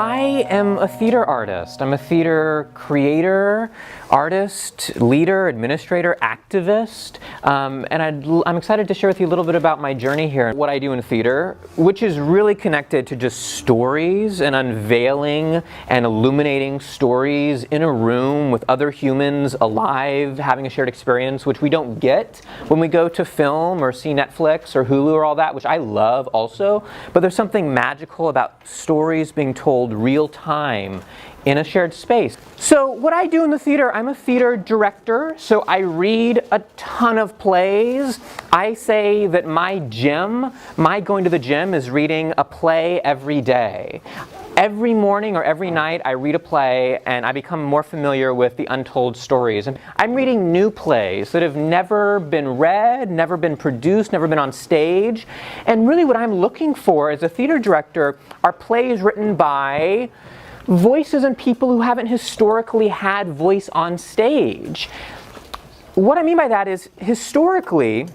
I am a theater artist. I'm a theater creator, artist, leader, administrator, activist, and I'm excited to share with you a little bit about my journey here and what I do in theater, which is really connected to just stories and unveiling and illuminating stories in a room with other humans alive, having a shared experience, which we don't get when we go to film or see Netflix or Hulu or all that, which I love also, but there's something magical about stories being told real time in a shared space. So what I do in the theater, I'm a theater director, so I read a ton of plays. I say that my going to the gym is reading a play every day. Every morning or every night I read a play and I become more familiar with the untold stories. And I'm reading new plays that have never been read, never been produced, never been on stage. And really what I'm looking for as a theater director are plays written by voices and people who haven't historically had voice on stage. What I mean by that is, historically,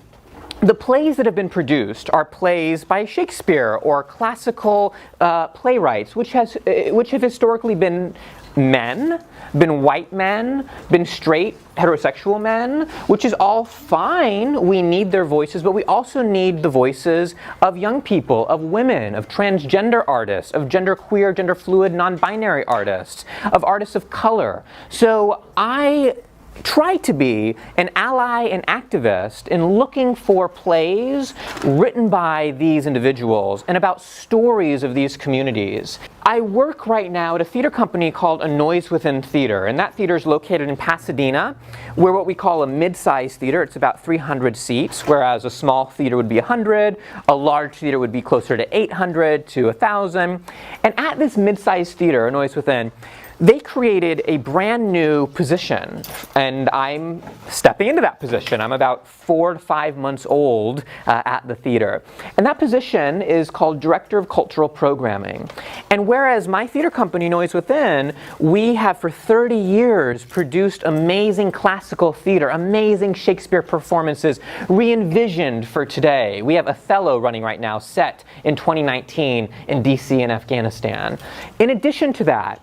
the plays that have been produced are plays by Shakespeare or classical playwrights, which have historically been men, been white men, been straight heterosexual men, which is all fine. We need their voices, but we also need the voices of young people, of women, of transgender artists, of genderqueer, gender fluid, non-binary artists, of artists of color. So I try to be an ally and activist in looking for plays written by these individuals and about stories of these communities. I work right now at a theater company called A Noise Within Theater, and that theater is located in Pasadena. We're what we call a mid-sized theater. It's about 300 seats, whereas a small theater would be 100, a large theater would be closer to 800 to 1,000. And at this mid-sized theater, A Noise Within, they created a brand new position, and I'm stepping into that position. I'm about 4 to 5 months old at the theater. And that position is called Director of Cultural Programming. And whereas my theater company, Noise Within, we have for 30 years produced amazing classical theater, amazing Shakespeare performances, re-envisioned for today. We have Othello running right now, set in 2019 in DC and Afghanistan. In addition to that,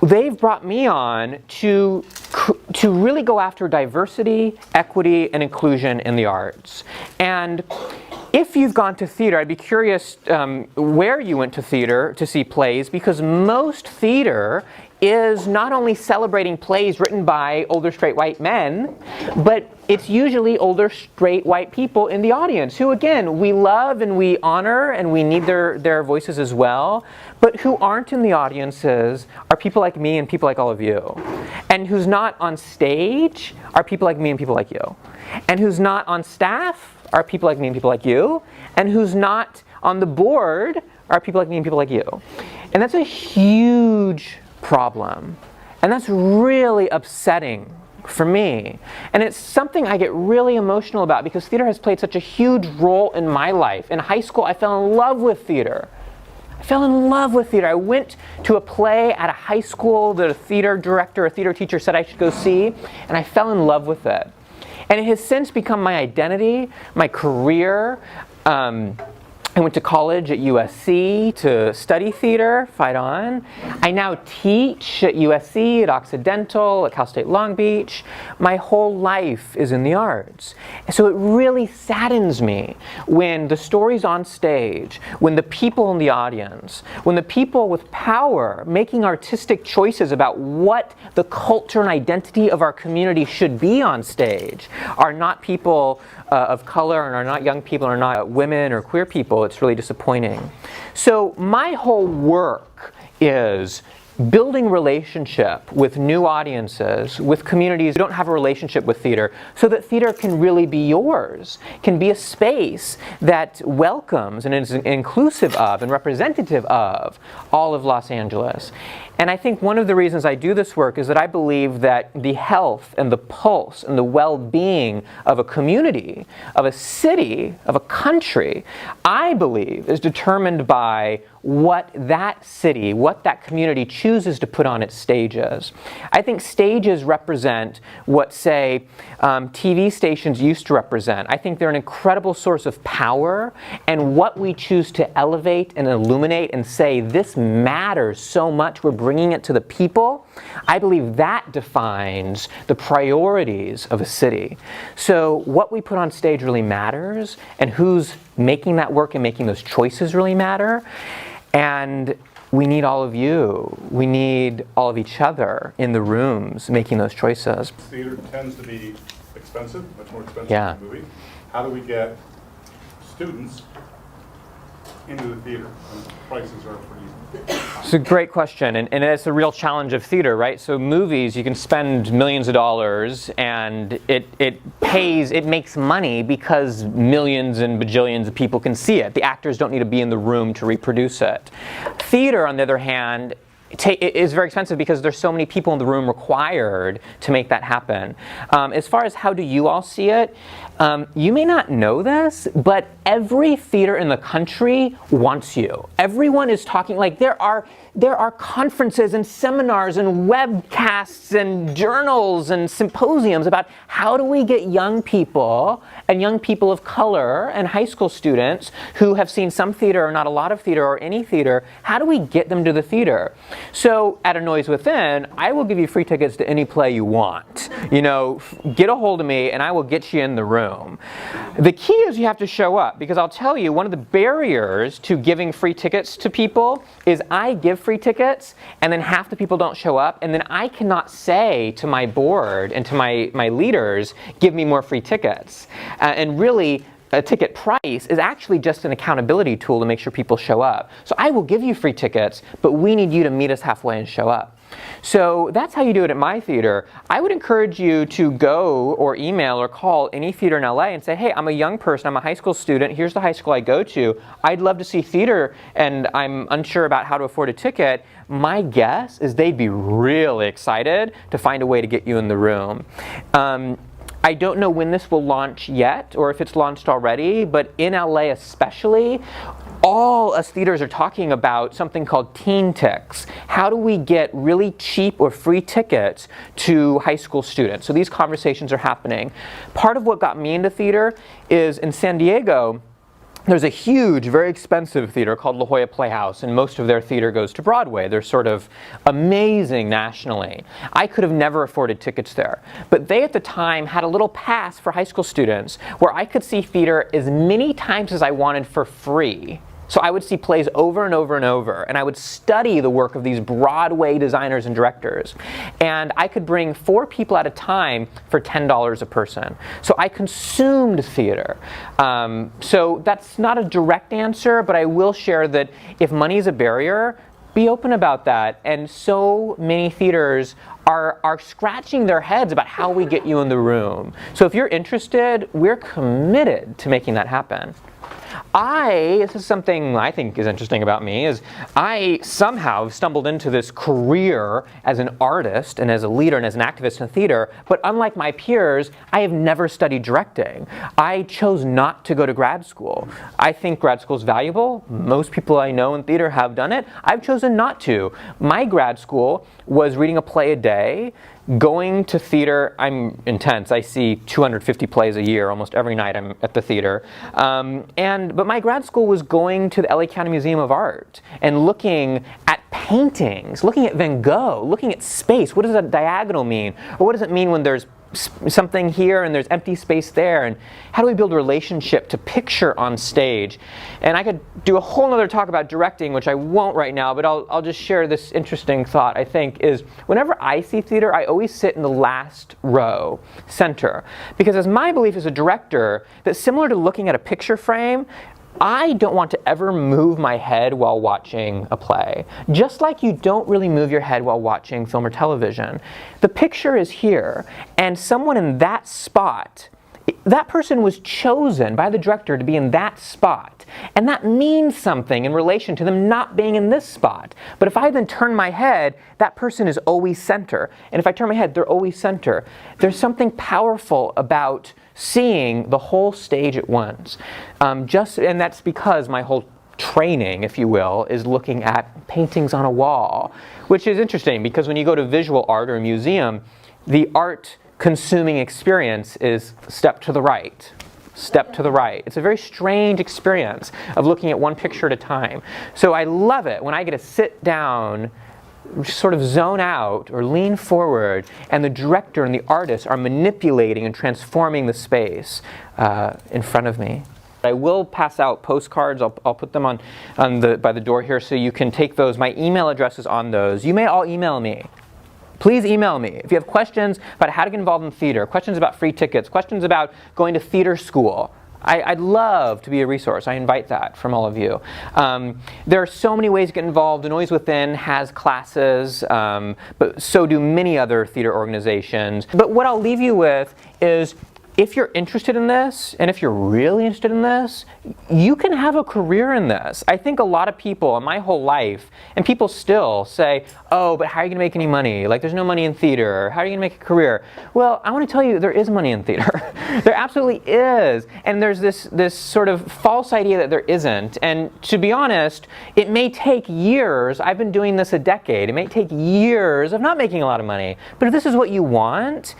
they've brought me on to really go after diversity, equity, and inclusion in the arts. And if you've gone to theater, I'd be curious where you went to theater to see plays, because most theater is not only celebrating plays written by older straight white men, but it's usually older straight white people in the audience who, again, we love and we honor and we need their voices as well, but who aren't in the audiences are people like me and people like all of you. And who's not on stage are people like me and people like you. And who's not on staff are people like me and people like you. And who's not on the board are people like me and people like you. And that's a huge problem. And that's really upsetting for me. And it's something I get really emotional about because theater has played such a huge role in my life. In high school, I fell in love with theater. I went to a play at a high school that a theater director, a theater teacher said I should go see, and I fell in love with it. And it has since become my identity, my career. I went to college at USC to study theater, fight on. I now teach at USC, at Occidental, at Cal State Long Beach. My whole life is in the arts. So it really saddens me when the stories on stage, when the people in the audience, when the people with power making artistic choices about what the culture and identity of our community should be on stage are not people of color and are not young people, are not women or queer people. It's really disappointing. So my whole work is building relationship with new audiences, with communities who don't have a relationship with theater, so that theater can really be yours, can be a space that welcomes and is inclusive of and representative of all of Los Angeles. And I think one of the reasons I do this work is that I believe that the health and the pulse and the well-being of a community, of a city, of a country, I believe is determined by what that city, what that community chooses chooses to put on its stages. I think stages represent what, say, TV stations used to represent. I think they're an incredible source of power, and what we choose to elevate and illuminate and say, this matters so much, we're bringing it to the people, I believe that defines the priorities of a city. So what we put on stage really matters, and who's making that work and making those choices really matter. And we need all of you. We need all of each other in the rooms making those choices. Theater tends to be expensive, much more expensive Yeah. than a movie. How do we get students into the theater? And prices are pretty high. It's a great question, and it's a real challenge of theater, right? So movies, you can spend millions of dollars, and it makes money because millions and bajillions of people can see it. The actors don't need to be in the room to reproduce it. Theater, on the other hand, it is very expensive because there's so many people in the room required to make that happen. As far as how do you all see it, you may not know this, but every theater in the country wants you. Everyone is talking, like there are conferences and seminars and webcasts and journals and symposiums about how do we get young people and young people of color and high school students who have seen some theater or not a lot of theater or any theater, how do we get them to the theater? So at A Noise Within, I will give you free tickets to any play you want. You know, get a hold of me and I will get you in the room. The key is you have to show up, because I'll tell you, one of the barriers to giving free tickets to people is I give free tickets and then half the people don't show up, and then I cannot say to my board and to my leaders, give me more free tickets. And really, a ticket price is actually just an accountability tool to make sure people show up. So I will give you free tickets, but we need you to meet us halfway and show up. So that's how you do it at my theater. I would encourage you to go or email or call any theater in LA and say, hey, I'm a young person, I'm a high school student, here's the high school I go to, I'd love to see theater and I'm unsure about how to afford a ticket. My guess is they'd be really excited to find a way to get you in the room. I don't know when this will launch yet or if it's launched already, but in LA especially, all us theaters are talking about something called teen ticks. How do we get really cheap or free tickets to high school students? So these conversations are happening. Part of what got me into theater is in San Diego, there's a huge, very expensive theater called La Jolla Playhouse, and most of their theater goes to Broadway. They're sort of amazing nationally. I could have never afforded tickets there. But they at the time had a little pass for high school students where I could see theater as many times as I wanted for free. So I would see plays over and over and over, and I would study the work of these Broadway designers and directors. And I could bring 4 people at a time for $10 a person. So I consumed theater. So that's not a direct answer, but I will share that if money is a barrier, be open about that. And so many theaters are scratching their heads about how we get you in the room. So if you're interested, we're committed to making that happen. This is something I think is interesting about me, is I somehow stumbled into this career as an artist and as a leader and as an activist in theater, but unlike my peers, I have never studied directing. I chose not to go to grad school. I think grad school is valuable. Most people I know in theater have done it. I've chosen not to. My grad school was reading a play a day, going to theater. I'm intense. I see 250 plays a year. Almost every night I'm at the theater. But my grad school was going to the LA County Museum of Art and looking at paintings, looking at Van Gogh, looking at space. What does a diagonal mean? Or what does it mean when there's something here and there's empty space there, and how do we build a relationship to picture on stage? And I could do a whole nother talk about directing, which I won't right now, but I'll just share this interesting thought. I think is whenever I see theater, I always sit in the last row, center, because as my belief as a director, that similar to looking at a picture frame, I don't want to ever move my head while watching a play. Just like you don't really move your head while watching film or television. The picture is here, and someone in that spot, that person was chosen by the director to be in that spot. And that means something in relation to them not being in this spot. But if I then turn my head, that person is always center. And if I turn my head, they're always center. There's something powerful about seeing the whole stage at once. And that's because my whole training, if you will, is looking at paintings on a wall, which is interesting because when you go to visual art or a museum, the art consuming experience is step to the right. Step to the right. It's a very strange experience of looking at one picture at a time. So I love it when I get to sit down, sort of zone out or lean forward, and the director and the artist are manipulating and transforming the space in front of me. I will pass out postcards. I'll put them by the door here so you can take those. My email address is on those. You may all email me. Please email me if you have questions about how to get involved in theater, questions about free tickets, questions about going to theater school. I'd love to be a resource. I invite that from all of you. There are so many ways to get involved. The Noise Within has classes, but so do many other theater organizations. But what I'll leave you with is, if you're interested in this, and if you're really interested in this, you can have a career in this. I think a lot of people in my whole life, and people still say, oh, but how are you going to make any money? Like, there's no money in theater. How are you going to make a career? Well, I want to tell you, there is money in theater. There absolutely is. And there's this sort of false idea that there isn't. And to be honest, it may take years. I've been doing this a decade. It may take years of not making a lot of money. But if this is what you want,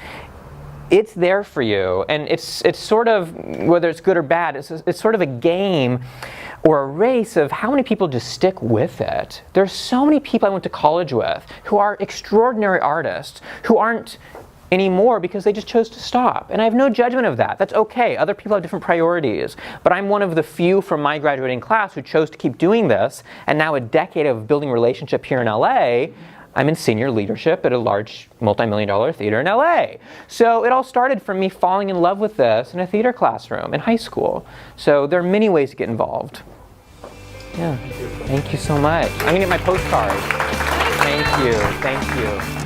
it's there for you, and it's sort of, whether it's good or bad, it's sort of a game or a race of how many people just stick with it. There's so many people I went to college with who are extraordinary artists who aren't anymore because they just chose to stop. And I have no judgment of that. That's okay. Other people have different priorities. But I'm one of the few from my graduating class who chose to keep doing this, and now a decade of building relationship here in LA, I'm in senior leadership at a large multi-million-dollar theater in LA. So it all started from me falling in love with this in a theater classroom in high school. So there are many ways to get involved. Yeah, thank you so much. I'm gonna get my postcard. Thank you, thank you.